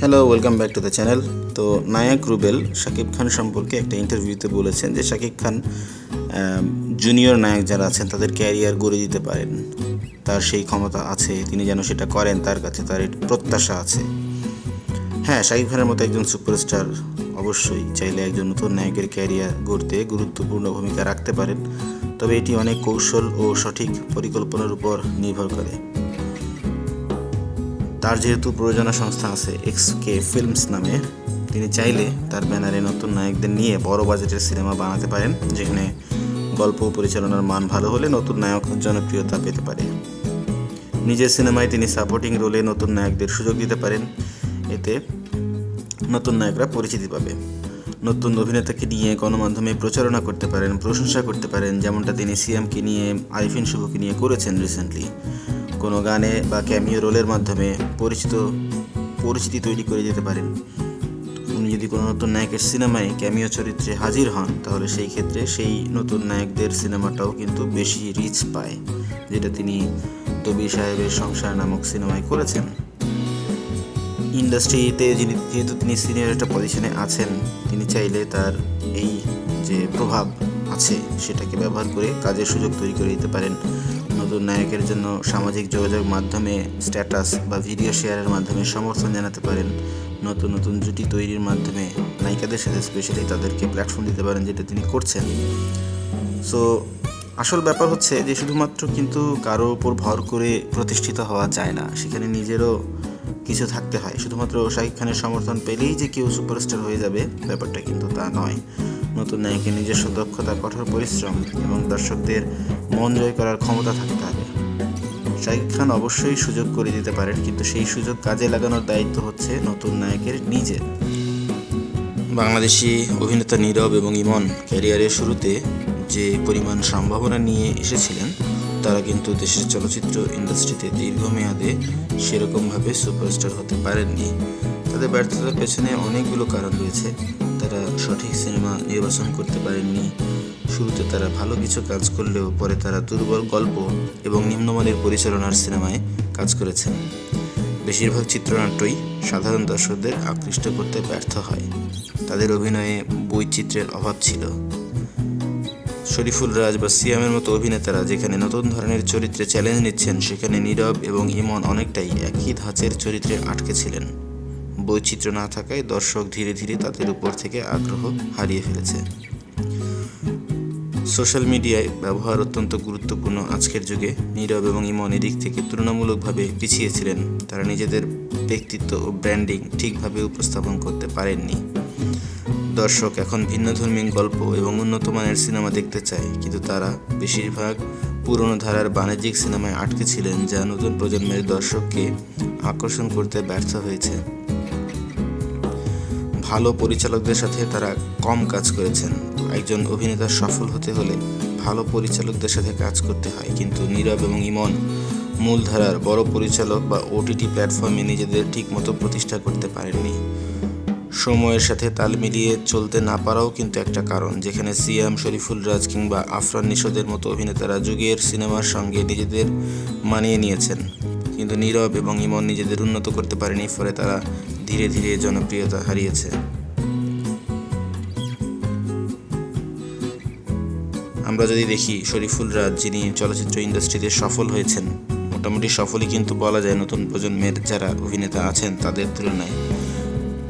Hello, welcome back to the channel. তো নায়ক রুবেল শাকিব খান সম্পর্কে একটা ইন্টারভিউতে বলেছেন যে শাকিব খান জুনিয়র নায়ক যারা আছেন তাদের ক্যারিয়ার গড়ে দিতে পারেন, তার সেই ক্ষমতা আছে, তিনি যেন সেটা করেন, তার কাছে তার প্রত্যাশা আছে। হ্যাঁ, শাকিব খানের মতো একজন সুপারস্টার অবশ্যই চাইলে একজন নতুন নায়কের ক্যারিয়ার গড়তে গুরুত্বপূর্ণ ভূমিকা রাখতে পারেন, তবে এটি অনেক কৌশল ও সঠিক পরিকল্পনার উপর নির্ভর করে। তার যেহেতু প্রযোজনা সংস্থা আছে এক্সকে ফিল্মস নামে, তিনি চাইলে তার ব্যানারে নতুন নায়কদের নিয়ে বড় বাজেটের সিনেমা বানাতে পারেন, যেখানে গল্প পরিচালনার মান ভালো হলে নতুন নায়ক জনপ্রিয়তা পেতে পারে। নিজের সিনেমায় তিনি সাপোর্টিং রোলে নতুন নায়কদের সুযোগ দিতে পারেন, এতে নতুন নায়করা পরিচিতি পাবে। নতুন অভিনেতাকে নিয়ে গণমাধ্যমে প্রচারণা করতে পারেন, প্রশংসা করতে পারেন, যেমনটা তিনি সিয়ামকে নিয়ে, আরিফিন শুভকে নিয়ে করেছেন রিসেন্টলি। কোনো গানে বা ক্যামিও রোলের মাধ্যমে পরিচিতি তৈরি করে দিতে পারেন। উনি যদি কোনো নতুন নায়কের সিনেমায় ক্যামিও চরিত্রে হাজির হন, তাহলে সেই ক্ষেত্রে সেই নতুন নায়কদের সিনেমাটাও কিন্তু বেশি রিচ পায়, যেটা তিনি দবির সাহেবের সংসার নামক সিনেমায় করেছেন। ইন্ডাস্ট্রিতে যেহেতু তিনি সিনিয়র একটা পজিশনে আছেন, তিনি চাইলে তার এই যে প্রভাব আছে সেটাকে ব্যবহার করে কাজের সুযোগ তৈরি করে দিতে পারেন। নতুন নায়কের জন্য সামাজিক যোগাযোগ মাধ্যমে স্ট্যাটাস বা ভিডিও শেয়ারের মাধ্যমে সমর্থন জানাতে পারেন। নতুন নতুন জুটি তৈরির মাধ্যমে নায়িকাদের সাথে স্পেশালি তাদেরকে প্ল্যাটফর্ম দিতে পারেন, যেটা তিনি করছেন। সো আসল ব্যাপার হচ্ছে যে শুধুমাত্র কিন্তু কারো উপর ভর করে প্রতিষ্ঠিত হওয়া যায় না, সেখানে নিজেরও কিছু থাকতে হয়। শুধুমাত্র শাকিব খানের সমর্থন পেলেই যে কেউ সুপারস্টার হয়ে যাবে, ব্যাপারটা কিন্তু তা নয়। নতুন নায়কের নিজস্ব দক্ষতা, কঠোর পরিশ্রম এবং দর্শকদের মন জয় করার ক্ষমতা থাকতে হবে। শাকিব খান অবশ্যই সুযোগ করে দিতে পারেন, কিন্তু সেই সুযোগ কাজে লাগানোর দায়িত্ব হচ্ছে নতুন নায়কের নিজের। বাংলাদেশি অভিনেতা নীরব এবং ইমন ক্যারিয়ারের শুরুতে যে পরিমাণ সম্ভাবনা নিয়ে এসেছিলেন, তারা কিন্তু দেশের চলচ্চিত্র ইন্ডাস্ট্রিতে দীর্ঘমেয়াদে সেরকমভাবে সুপারস্টার হতে পারেননি। তাদের ব্যর্থতার পেছনে অনেকগুলো কারণ রয়েছে। তারা সঠিক সিনেমা নির্বাচন করতে পারেননি। শুরুতে তারা ভালো কিছু কাজ করলেও পরে তারা দুর্বল গল্প এবং নিম্নমানের পরিচালনার সিনেমায় কাজ করেছেন। বেশিরভাগ চিত্রনাট্যই সাধারণ দর্শকদের আকৃষ্ট করতে ব্যর্থ হয়। তাদের অভিনয়ে বৈচিত্র্যের অভাব ছিল। শরীফুল রাজ বা সিয়ামের মতো অভিনেতারা যেখানে নতুন ধরনের চরিত্রে চ্যালেঞ্জ নিচ্ছেন, সেখানে নীরব এবং ইমন অনেকটাই একই ধাঁচের চরিত্রে আটকে ছিলেন। বৈচিত্র্য না থাকায় দর্শক ধীরে ধীরে তাদের উপর থেকে আগ্রহ হারিয়ে ফেলেছে। সোশ্যাল মিডিয়ায় ব্যবহার অত্যন্ত গুরুত্বপূর্ণ আজকের যুগে। নীরব এবং ইমন এদিক থেকে তুলনামূলকভাবে পিছিয়ে ছিলেন। তারা নিজেদের ব্যক্তিত্ব ও ব্র্যান্ডিং ঠিকভাবে উপস্থাপন করতে পারেননি। দর্শক এখন ভিন্নধর্মী গল্প এবং উন্নত মানের সিনেমা দেখতে চায়, কিন্তু তারা বেশিরভাগ পুরনো ধারার বাণিজ্যিক সিনেমায় আটকে ছিলেন, যা নতুন প্রজন্মের দর্শককে আকর্ষণ করতে ব্যর্থ হয়েছে। ভালো পরিচালকদের সাথে তারা কম কাজ করেছেন। একজন অভিনেতা সফল হতে হলে ভালো পরিচালকদের সাথে কাজ করতে হয়, কিন্তু নীরব এবং ইমন মূলধারার বড় পরিচালক বা ওটিটি প্ল্যাটফর্মে নিজেদের ঠিকমতো প্রতিষ্ঠা করতে পারেননি। সময়ের সাথে তাল মিলিয়ে চলতে না পারাও কিন্তু একটা কারণ, যেখানে সিয়াম, শরীফুল রাজ কিংবা আফরান নিশোদের মতো অভিনেতারা যুগের সিনেমার সঙ্গে নিজেদের মানিয়ে নিয়েছেন, কিন্তু নীরব এবং ইমন নিজেদের উন্নত করতে পারেনি, ফলে তারা ধীরে ধীরে জনপ্রিয়তা হারিয়েছে। আমরা যদি দেখি শরীফুল রাজ, যিনি চলচ্চিত্র ইন্ডাস্ট্রিতে সফল হয়েছেন, মোটামুটি সফলই কিন্তু বলা যায় নতুন প্রজন্মের যারা অভিনেতা আছেন তাদের তুলনায়।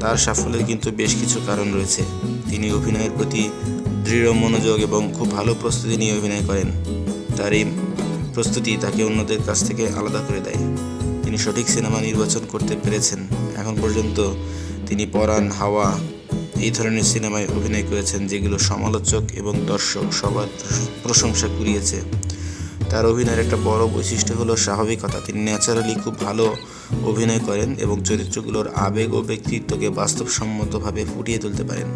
তার সাফল্যের কিন্তু বেশ কিছু কারণ রয়েছে। তিনি অভিনয়ের প্রতি দৃঢ় মনোযোগ এবং খুব ভালো প্রস্তুতি নিয়ে অভিনয় করেন। তার এই প্রস্তুতি তাকে অন্যদের কাছ থেকে আলাদা করে দেয়। তিনি সঠিক সিনেমা নির্বাচন করতে পেরেছেন। এখন পর্যন্ত তিনি পরাণ, হাওয়া এই ধরনের সিনেমায় অভিনয় করেছেন, যেগুলো সমালোচক এবং দর্শক সবার প্রশংসা কুড়িয়েছে। তার অভিনয়ের একটা বড় বৈশিষ্ট্য হলো স্বাভাবিকতা। তিনি ন্যাচারালি খুব ভালো অভিনয় করেন এবং চরিত্রগুলোর আবেগ ও ব্যক্তিত্বকে বাস্তবসম্মতভাবে ফুটিয়ে তুলতে পারেন।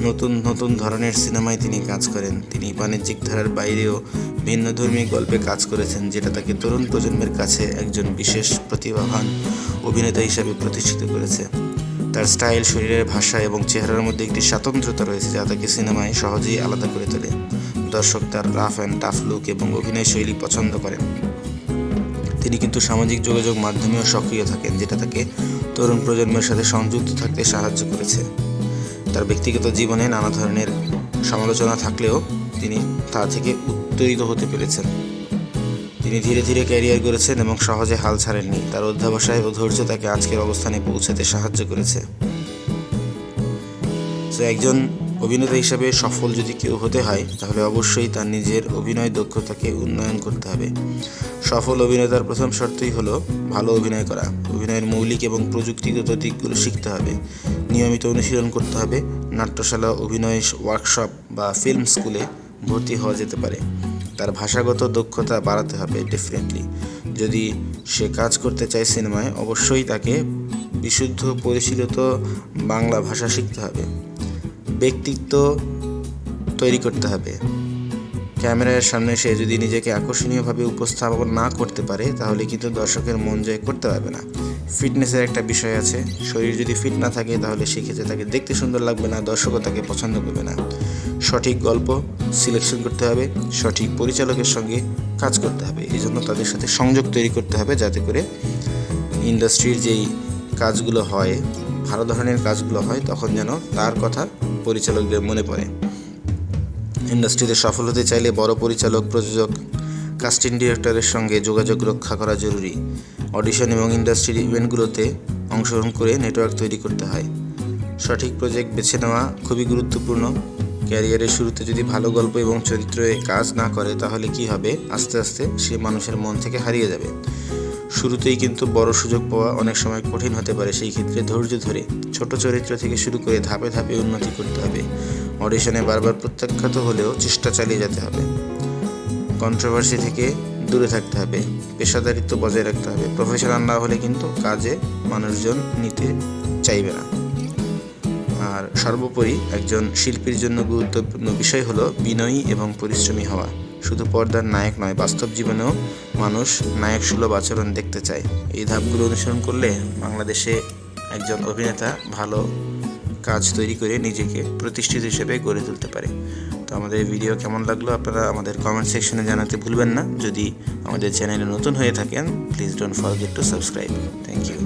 নতুন নতুন ধরনের সিনেমায় তিনি কাজ করেন। তিনি বাণিজ্যিক ধারার বাইরেও ভিন্নধর্মী গল্পে কাজ করেছেন, যেটা তাকে তরুণ প্রজন্মের কাছে একজন বিশেষ প্রতিভাবান অভিনেতা হিসেবে প্রতিষ্ঠিত করেছে। তার স্টাইল, শরীরের ভাষা এবং চেহারার মধ্যে একটি স্বাতন্ত্র্যতা রয়েছে, যা তাকে সিনেমায় সহজেই আলাদা করে তোলে। দর্শক তার রাফ অ্যান্ড টাফ লুক এবং অভিনয় শৈলী পছন্দ করেন। তিনি কিন্তু সামাজিক যোগাযোগ মাধ্যমেও সক্রিয় থাকেন, যেটা তাকে তরুণ প্রজন্মের সাথে সংযুক্ত থাকতে সাহায্য করেছে। তার ব্যক্তিগত জীবনে নানা ধরনের সমালোচনা থাকলেও তিনি তা থেকে উত্তরিত হতে পেরেছেন। তিনি ধীরে ধীরে ক্যারিয়ার গড়েছেন এবং সহজে হাল ছাড়েননি। তার অধ্যবসায় ও ধৈর্য তাকে আজকের অবস্থানে পৌঁছাতে সাহায্য করেছে। তো একজন অভিনেতা হিসাবে সফল যদি কেউ হতে হয় তাহলে অবশ্যই তার নিজের অভিনয় দক্ষতাকে উন্নয়ন করতে হবে। সফল অভিনেতার প্রথম শর্তই হলো ভালো অভিনয় করা। অভিনয়ের মৌলিক এবং প্রযুক্তিগত দিকগুলো শিখতে হবে, নিয়মিত অনুশীলন করতে হবে। নাট্যশালা, অভিনয় ওয়ার্কশপ বা ফিল্ম স্কুলে ভর্তি হওয়া যেতে পারে। তার ভাষাগত দক্ষতা বাড়াতে হবে ডেফিনেটলি। যদি সে কাজ করতে চায় সিনেমায়, অবশ্যই তাকে বিশুদ্ধ পরিশীলিত বাংলা ভাষা শিখতে হবে। ব্যক্তিত্ব তৈরি করতে হবে। ক্যামেরার সামনে সে যদি নিজেকে আকর্ষণীয়ভাবে উপস্থাপন না করতে পারে তাহলে কিন্তু দর্শকের মন জয় করতে পারবে না। ফিটনেসের একটা বিষয় আছে। শরীর যদি ফিট না থাকে তাহলে সেক্ষেত্রে তাকে দেখতে সুন্দর লাগবে না, দর্শকও তাকে পছন্দ করবে না। সঠিক গল্প সিলেকশন করতে হবে, সঠিক পরিচালকের সঙ্গে কাজ করতে হবে। এই জন্য তাদের সাথে সংযোগ তৈরি করতে হবে, যাতে করে ইন্ডাস্ট্রির যেই কাজগুলো হয়, ভালো ধরনের কাজগুলো হয়, তখন যেন তার কথা পরিচালকদের মনে পড়ে। ইন্ডাস্ট্রিতে সফল হতে চাইলে বড় পরিচালক, প্রযোজক, কাস্টিং ডিরেক্টরের সঙ্গে যোগাযোগ রক্ষা করা জরুরি। অডিশন এবং ইন্ডাস্ট্রির ইভেন্টগুলোতে অংশগ্রহণ করে নেটওয়ার্ক তৈরি করতে হয়। সঠিক প্রজেক্ট বেছে নেওয়া খুবই গুরুত্বপূর্ণ। ক্যারিয়ারের শুরুতে যদি ভালো গল্প এবং চরিত্রে কাজ না করে তাহলে কি হবে, আস্তে আস্তে সে মানুষের মন থেকে হারিয়ে যাবে। শুরুতেই কিন্তু বড় সুযোগ পাওয়া অনেক সময় কঠিন হতে পারে। সেই ক্ষেত্রে ধৈর্য ধরে ছোট চরিত্র থেকে শুরু করে ধাপে ধাপে উন্নতি করতে হবে। অডিশনে বারবার প্রত্যাখ্যাত হলেও চেষ্টা চালিয়ে যেতে হবে। কন্ট্রোভার্সি থেকে দূরে থাকতে হবে, পেশাদারিত্ব বজায় রাখতে হবে। প্রফেশনাল না হলে কিন্তু কাজে মানুষজন নিতে চাইবে না। আর সর্বোপরি একজন শিল্পীর জন্য গুরুত্বপূর্ণ বিষয় হলো বিনয়ী এবং পরিশ্রমী হওয়া। শুধু পর্দার নায়ক নয়, বাস্তব জীবনেও মানুষ নায়ক সুলভ আচরণ দেখতে চায়। এই ধাপগুলো অনুসরণ করলে বাংলাদেশে একজন অভিনেতা ভালো কাজ তৈরি করে নিজেকে প্রতিষ্ঠিত হিসেবে গড়ে তুলতে পারে। তো আমাদের ভিডিও কেমন লাগলো আপনারা আমাদের কমেন্ট সেকশনে জানাতে ভুলবেন না। যদি আমাদের চ্যানেলে নতুন হয়ে থাকেন, please don't forget to subscribe. Thank you.